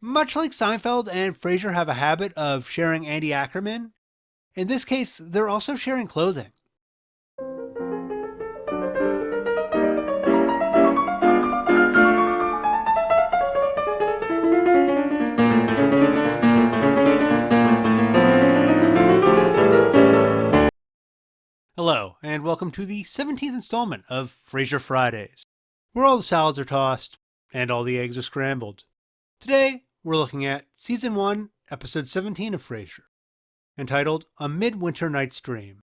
Much like Seinfeld and Frasier have a habit of sharing Andy Ackerman, in this case, they're also sharing clothing. Hello, and welcome to the 17th installment of Frasier Fridays, where all the salads are tossed and all the eggs are scrambled. Today, we're looking at Season 1, Episode 17 of Frasier, entitled A Midwinter Night's Dream.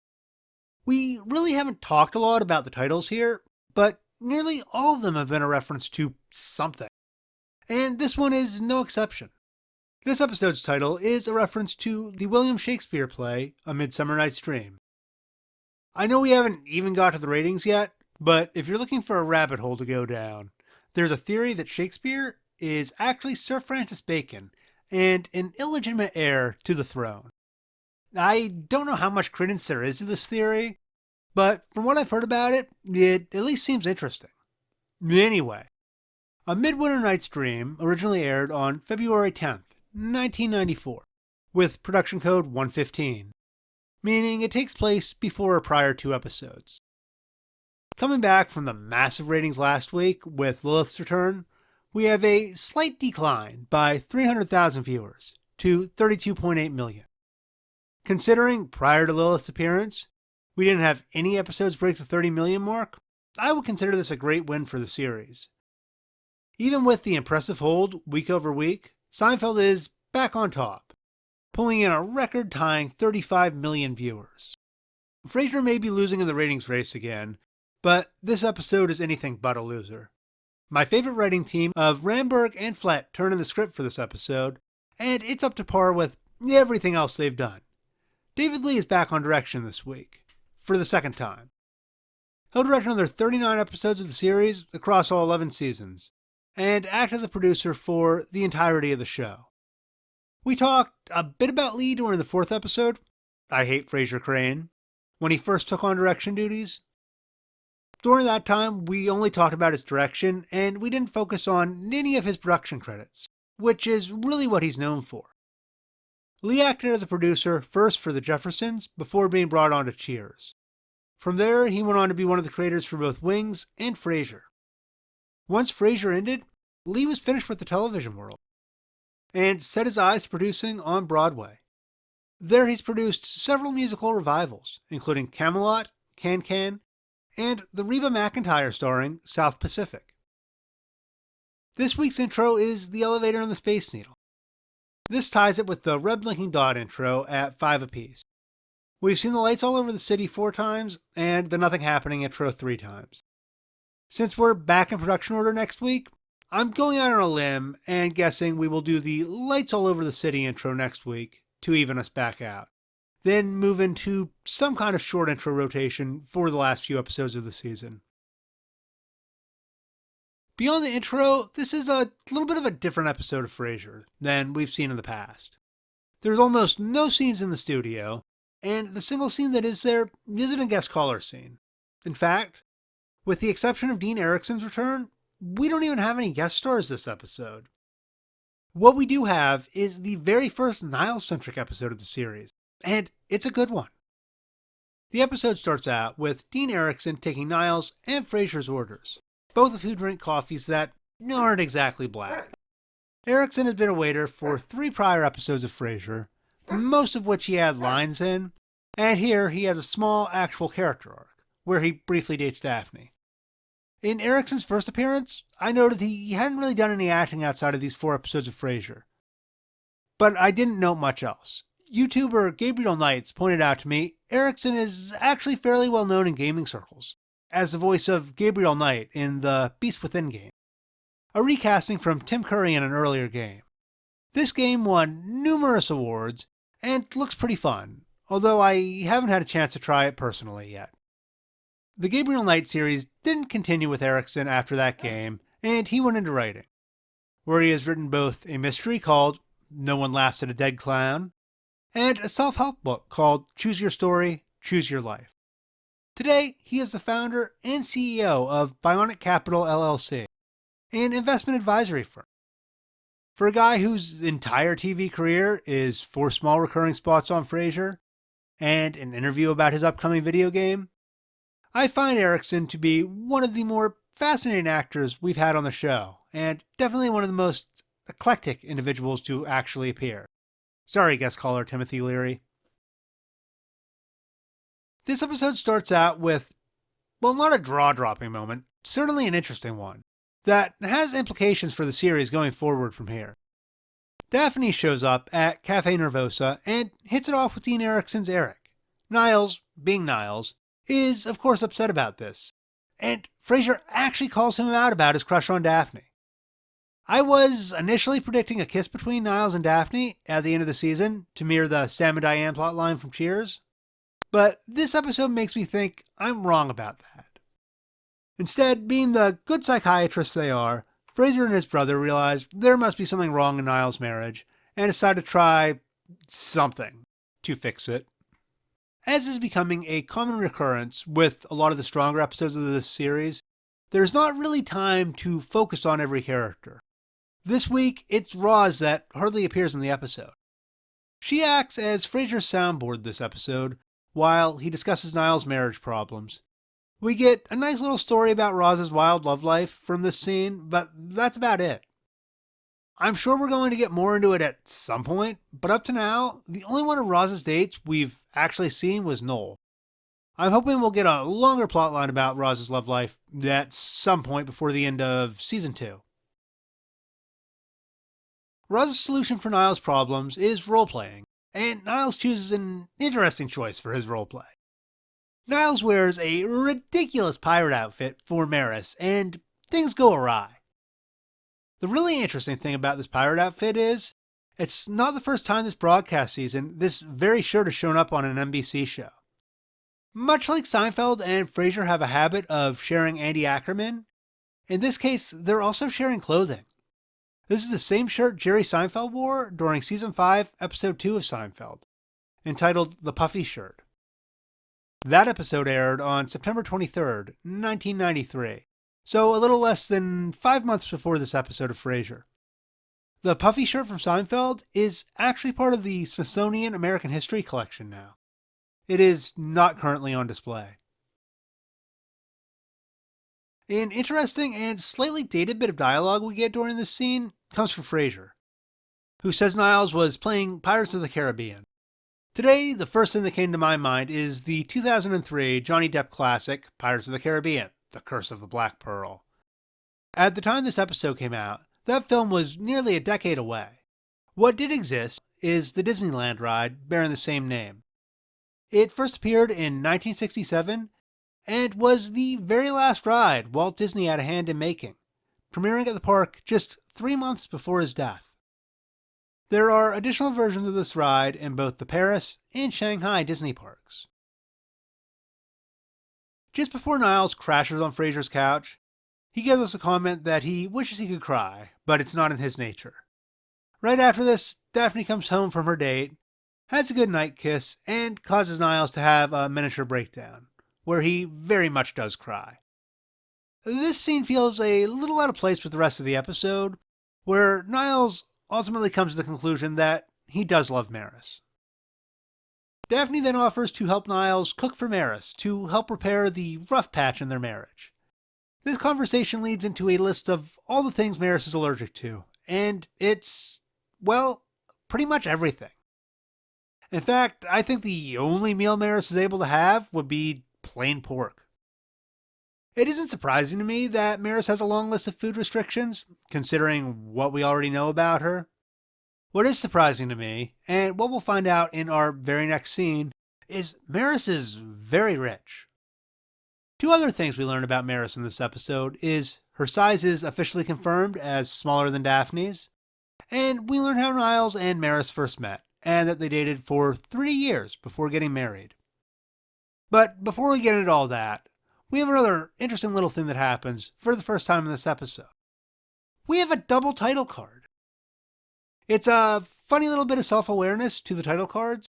We really haven't talked a lot about the titles here, but nearly all of them have been a reference to something. And this one is no exception. This episode's title is a reference to the William Shakespeare play, A Midsummer Night's Dream. I know we haven't even got to the ratings yet, but if you're looking for a rabbit hole to go down, there's a theory that Shakespeare is actually Sir Francis Bacon and an illegitimate heir to the throne. I don't know how much credence there is to this theory, but from what I've heard about it, it at least seems interesting. Anyway, A Midwinter Night's Dream originally aired on February 10th, 1994, with production code 115. Meaning it takes place before or prior to episodes. Coming back from the massive ratings last week with Lilith's return, we have a slight decline by 300,000 viewers to 32.8 million. Considering prior to Lilith's appearance, we didn't have any episodes break the 30 million mark, I would consider this a great win for the series. Even with the impressive hold week over week, Seinfeld is back on top, pulling in a record-tying 35 million viewers. Frasier may be losing in the ratings race again, but this episode is anything but a loser. My favorite writing team of Ramberg and Flett turned in the script for this episode, and it's up to par with everything else they've done. David Lee is back on direction this week, for the second time. He'll direct another 39 episodes of the series across all 11 seasons, and act as a producer for the entirety of the show. We talked a bit about Lee during the 4th episode, I Hate Frasier Crane, when he first took on direction duties. During that time, we only talked about his direction, and we didn't focus on any of his production credits, which is really what he's known for. Lee acted as a producer first for The Jeffersons before being brought on to Cheers. From there, he went on to be one of the creators for both Wings and Frasier. Once Frasier ended, Lee was finished with the television world and set his eyes to producing on Broadway. There he's produced several musical revivals, including Camelot, Can-Can, and the Reba McEntire starring South Pacific. This week's intro is the elevator and the Space Needle. This ties it with the red blinking dot intro at 5 apiece. We've seen the lights all over the city 4 times, and the nothing happening intro 3 times. Since we're back in production order next week, I'm going out on a limb and guessing we will do the lights all over the city intro next week to even us back out. Then move into some kind of short intro rotation for the last few episodes of the season. Beyond the intro, this is a little bit of a different episode of Frasier than we've seen in the past. There's almost no scenes in the studio, and the single scene that is there isn't a guest caller scene. In fact, with the exception of Dean Erickson's return, we don't even have any guest stars this episode. What we do have is the very first Niles-centric episode of the series, and it's a good one. The episode starts out with Dean Erickson taking Niles and Frasier's orders, both of who drink coffees that aren't exactly black. Erickson has been a waiter for 3 prior episodes of Frasier, most of which he had lines in, and here he has a small actual character arc, where he briefly dates Daphne. In Erickson's first appearance, I noted he hadn't really done any acting outside of these 4 episodes of Frasier. But I didn't note much else. YouTuber Gabriel Knights pointed out to me Erickson is actually fairly well known in gaming circles, as the voice of Gabriel Knight in the Beast Within game, a recasting from Tim Curry in an earlier game. This game won numerous awards and looks pretty fun, although I haven't had a chance to try it personally yet. The Gabriel Knight series didn't continue with Erickson after that game, and he went into writing, where he has written both a mystery called No One Laughs at a Dead Clown, and a self-help book called Choose Your Story, Choose Your Life. Today, he is the founder and CEO of Bionic Capital LLC, an investment advisory firm. For a guy whose entire TV career is 4 small recurring spots on Frasier and an interview about his upcoming video game, I find Erickson to be one of the more fascinating actors we've had on the show, and definitely one of the most eclectic individuals to actually appear. Sorry, guest caller Timothy Leary. This episode starts out with, well, not a jaw-dropping moment, certainly an interesting one, that has implications for the series going forward from here. Daphne shows up at Cafe Nervosa and hits it off with Dean Erickson's Eric. Niles, being Niles, is of course upset about this, and Frasier actually calls him out about his crush on Daphne. I was initially predicting a kiss between Niles and Daphne at the end of the season to mirror the Sam and Diane plotline from Cheers, but this episode makes me think I'm wrong about that. Instead, being the good psychiatrists they are, Frasier and his brother realize there must be something wrong in Niles' marriage and decide to try something to fix it. As is becoming a common recurrence with a lot of the stronger episodes of this series, there's not really time to focus on every character. This week, it's Roz that hardly appears in the episode. She acts as Frasier's soundboard this episode, while he discusses Niles' marriage problems. We get a nice little story about Roz's wild love life from this scene, but that's about it. I'm sure we're going to get more into it at some point, but up to now, the only one of Roz's dates we've actually seen was Noel. I'm hoping we'll get a longer plotline about Roz's love life at some point before the end of Season 2. Roz's solution for Niles' problems is role-playing, and Niles chooses an interesting choice for his roleplay. Niles wears a ridiculous pirate outfit for Maris, and things go awry. The really interesting thing about this pirate outfit is, it's not the first time this broadcast season this very shirt has shown up on an NBC show. Much like Seinfeld and Frasier have a habit of sharing Andy Ackerman, in this case, they're also sharing clothing. This is the same shirt Jerry Seinfeld wore during Season 5, Episode 2 of Seinfeld, entitled The Puffy Shirt. That episode aired on September 23rd, 1993, so a little less than 5 months before this episode of Frasier. The puffy shirt from Seinfeld is actually part of the Smithsonian American History Collection now. It is not currently on display. An interesting and slightly dated bit of dialogue we get during this scene comes from Frasier, who says Niles was playing Pirates of the Caribbean. Today, the first thing that came to my mind is the 2003 Johnny Depp classic, Pirates of the Caribbean, The Curse of the Black Pearl. At the time this episode came out, that film was nearly a decade away. What did exist is the Disneyland ride bearing the same name. It first appeared in 1967 and was the very last ride Walt Disney had a hand in making, premiering at the park just 3 months before his death. There are additional versions of this ride in both the Paris and Shanghai Disney parks. Just before Niles crashes on Frasier's couch, he gives us a comment that he wishes he could cry, but it's not in his nature. Right after this, Daphne comes home from her date, has a good night kiss, and causes Niles to have a miniature breakdown, where he very much does cry. This scene feels a little out of place with the rest of the episode, where Niles ultimately comes to the conclusion that he does love Maris. Daphne then offers to help Niles cook for Maris to help repair the rough patch in their marriage. This conversation leads into a list of all the things Maris is allergic to, and it's, well, pretty much everything. In fact, I think the only meal Maris is able to have would be plain pork. It isn't surprising to me that Maris has a long list of food restrictions, considering what we already know about her. What is surprising to me, and what we'll find out in our very next scene, is Maris is very rich. 2 other things we learn about Maris in this episode is her size is officially confirmed as smaller than Daphne's, and we learn how Niles and Maris first met, and that they dated for 3 years before getting married. But before we get into all that, we have another interesting little thing that happens for the first time in this episode. We have a double title card. It's a funny little bit of self-awareness to the title cards,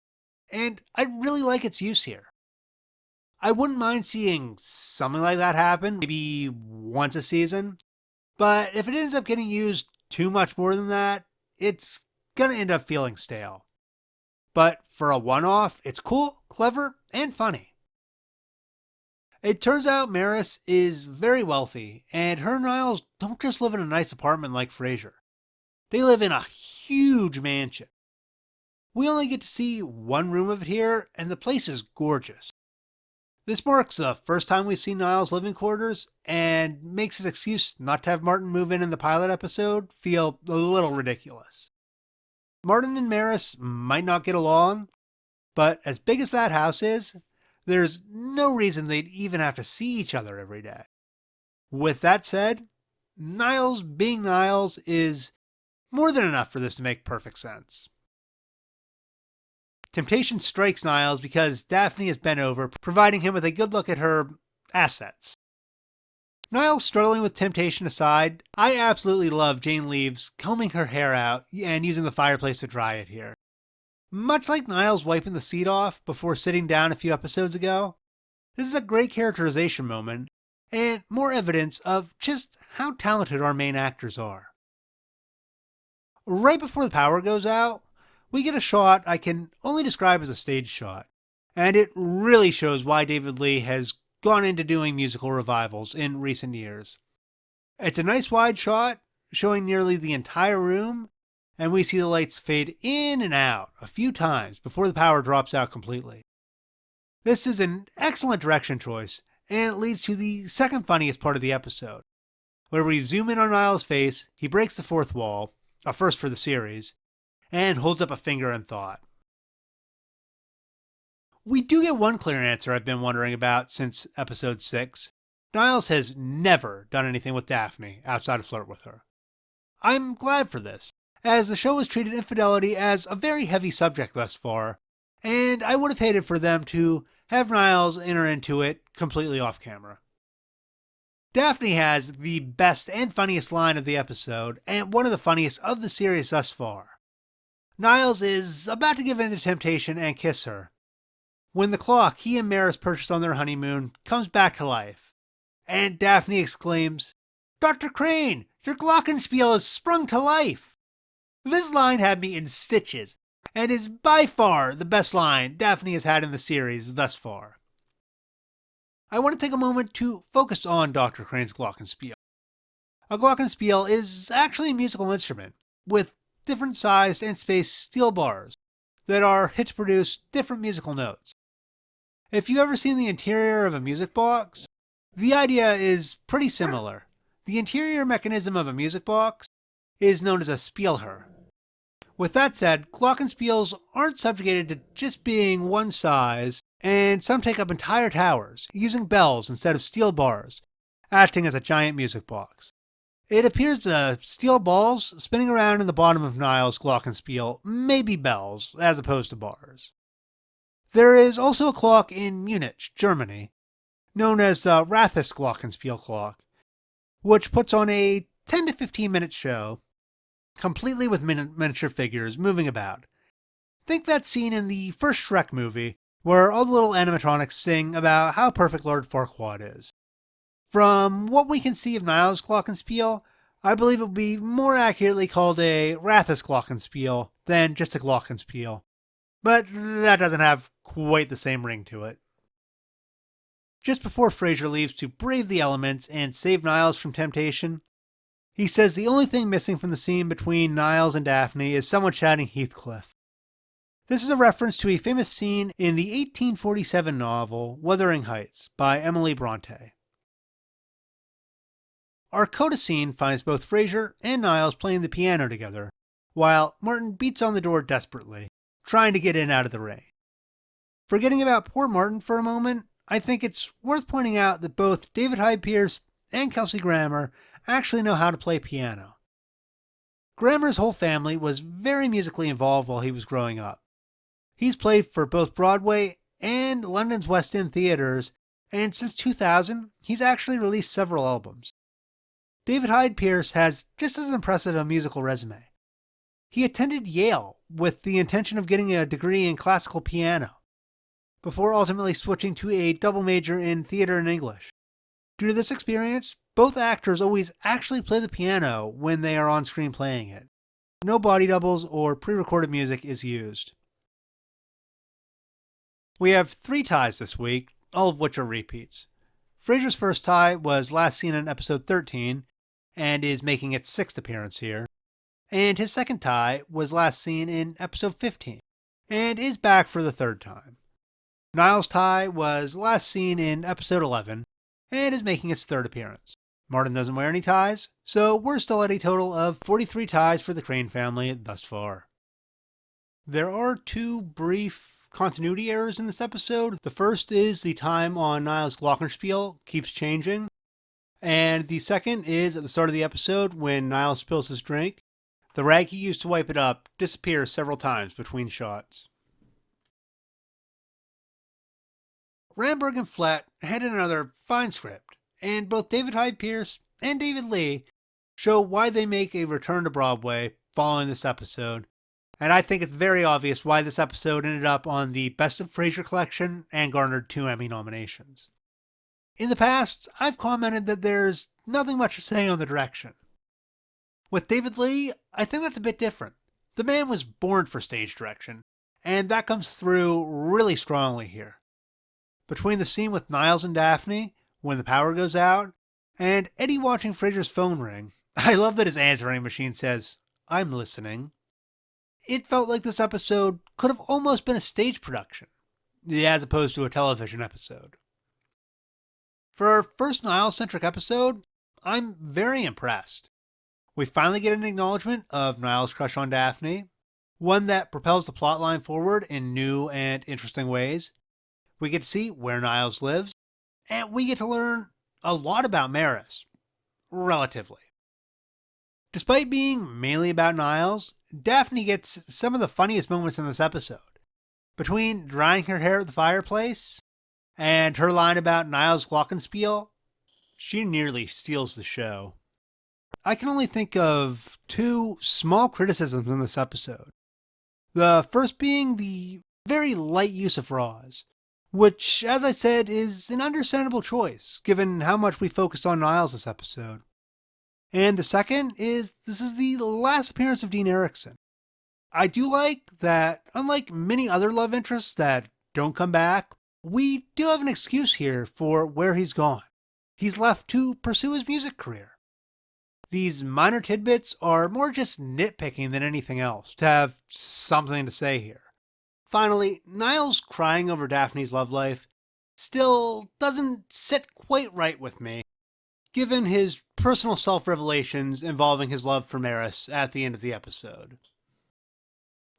and I really like its use here. I wouldn't mind seeing something like that happen, maybe once a season, but if it ends up getting used too much more than that, it's gonna end up feeling stale. But for a one-off, it's cool, clever, and funny. It turns out Maris is very wealthy, and her and Niles don't just live in a nice apartment like Frasier. They live in a huge mansion. We only get to see one room of it here, and the place is gorgeous. This marks the first time we've seen Niles' living quarters, and makes his excuse not to have Martin move in the pilot episode feel a little ridiculous. Martin and Maris might not get along, but as big as that house is, there's no reason they'd even have to see each other every day. With that said, Niles being Niles is more than enough for this to make perfect sense. Temptation strikes Niles because Daphne is bent over, providing him with a good look at her assets. Niles struggling with temptation aside, I absolutely love Jane Leaves combing her hair out and using the fireplace to dry it here. Much like Niles wiping the seat off before sitting down a few episodes ago, this is a great characterization moment and more evidence of just how talented our main actors are. Right before the power goes out, we get a shot I can only describe as a stage shot, and it really shows why David Lee has gone into doing musical revivals in recent years. It's a nice wide shot, showing nearly the entire room, and we see the lights fade in and out a few times before the power drops out completely. This is an excellent direction choice, and it leads to the second funniest part of the episode, where we zoom in on Niles' face, he breaks the fourth wall, a first for the series, and holds up a finger in thought. We do get one clear answer I've been wondering about since episode 6. Niles has never done anything with Daphne outside of flirt with her. I'm glad for this, as the show has treated infidelity as a very heavy subject thus far, and I would have hated for them to have Niles enter into it completely off camera. Daphne has the best and funniest line of the episode, and one of the funniest of the series thus far. Niles is about to give in to temptation and kiss her, when the clock he and Maris purchased on their honeymoon comes back to life, and Daphne exclaims, "Dr. Crane, your Glockenspiel has sprung to life!" This line had me in stitches, and is by far the best line Daphne has had in the series thus far. I want to take a moment to focus on Dr. Crane's Glockenspiel. A Glockenspiel is actually a musical instrument, with different sized and spaced steel bars that are hit to produce different musical notes. If you've ever seen the interior of a music box, the idea is pretty similar. The interior mechanism of a music box is known as a Spielhör. With that said, Glockenspiels aren't subjugated to just being one size, and some take up entire towers, using bells instead of steel bars, acting as a giant music box. It appears the steel balls spinning around in the bottom of Niles' Glockenspiel may be bells, as opposed to bars. There is also a clock in Munich, Germany, known as the Rathis Glockenspiel clock, which puts on a 10 to 15 minute show, completely with miniature figures moving about. Think that scene in the first Shrek movie, where all the little animatronics sing about how perfect Lord Farquaad is. From what we can see of Niles' Glockenspiel, I believe it would be more accurately called a Rathis Glockenspiel than just a Glockenspiel, but that doesn't have quite the same ring to it. Just before Frasier leaves to brave the elements and save Niles from temptation, he says the only thing missing from the scene between Niles and Daphne is someone shouting Heathcliff. This is a reference to a famous scene in the 1847 novel Wuthering Heights by Emily Bronte. Our Coda scene finds both Frasier and Niles playing the piano together, while Martin beats on the door desperately, trying to get in out of the rain. Forgetting about poor Martin for a moment, I think it's worth pointing out that both David Hyde Pierce and Kelsey Grammer actually know how to play piano. Grammer's whole family was very musically involved while he was growing up. He's played for both Broadway and London's West End theaters, and since 2000, he's actually released several albums. David Hyde Pierce has just as impressive a musical resume. He attended Yale with the intention of getting a degree in classical piano, before ultimately switching to a double major in theater and English. Due to this experience, both actors always actually play the piano when they are on screen playing it. no body doubles or pre-recorded music is used. We have 3 ties this week, all of which are repeats. Frasier's first tie was last seen in episode 13 and is making its 6th appearance here. And his second tie was last seen in episode 15 and is back for the 3rd time. Niles' tie was last seen in episode 11 and is making its 3rd appearance. Martin doesn't wear any ties, so we're still at a total of 43 ties for the Crane family thus far. There are 2 brief continuity errors in this episode. The first is the time on Niles' Glockenspiel keeps changing, and the second is at the start of the episode when Niles spills his drink. The rag he used to wipe it up disappears several times between shots. Ramberg and Flett had another fine script, and both David Hyde Pierce and David Lee show why they make a return to Broadway following this episode, and I think it's very obvious why this episode ended up on the Best of Frasier collection and garnered 2 Emmy nominations. In the past, I've commented that there's nothing much to say on the direction. With David Lee, I think that's a bit different. The man was born for stage direction, and that comes through really strongly here. Between the scene with Niles and Daphne, when the power goes out, and Eddie watching Frasier's phone ring, I love that his answering machine says, "I'm listening." It felt like this episode could have almost been a stage production, as opposed to a television episode. For our first Niles-centric episode, I'm very impressed. We finally get an acknowledgement of Niles' crush on Daphne, one that propels the plotline forward in new and interesting ways. We get to see where Niles lives, and we get to learn a lot about Maris, relatively. Despite being mainly about Niles, Daphne gets some of the funniest moments in this episode. Between drying her hair at the fireplace and her line about Niles' Glockenspiel, she nearly steals the show. I can only think of 2 small criticisms in this episode. The first being the very light use of Roz, which, as I said, is an understandable choice, given how much we focused on Niles this episode. And the second is this is the last appearance of Dean Erickson. I do like that, unlike many other love interests that don't come back, we do have an excuse here for where he's gone. He's left to pursue his music career. These minor tidbits are more just nitpicking than anything else, to have something to say here. Finally, Niles crying over Daphne's love life still doesn't sit quite right with me, given his personal self-revelations involving his love for Maris at the end of the episode.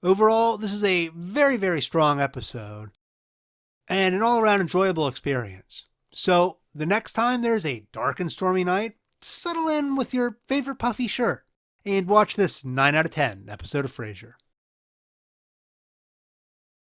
Overall, this is a very, very strong episode, and an all-around enjoyable experience. So, the next time there's a dark and stormy night, settle in with your favorite puffy shirt, and watch this 9 out of 10 episode of Frasier.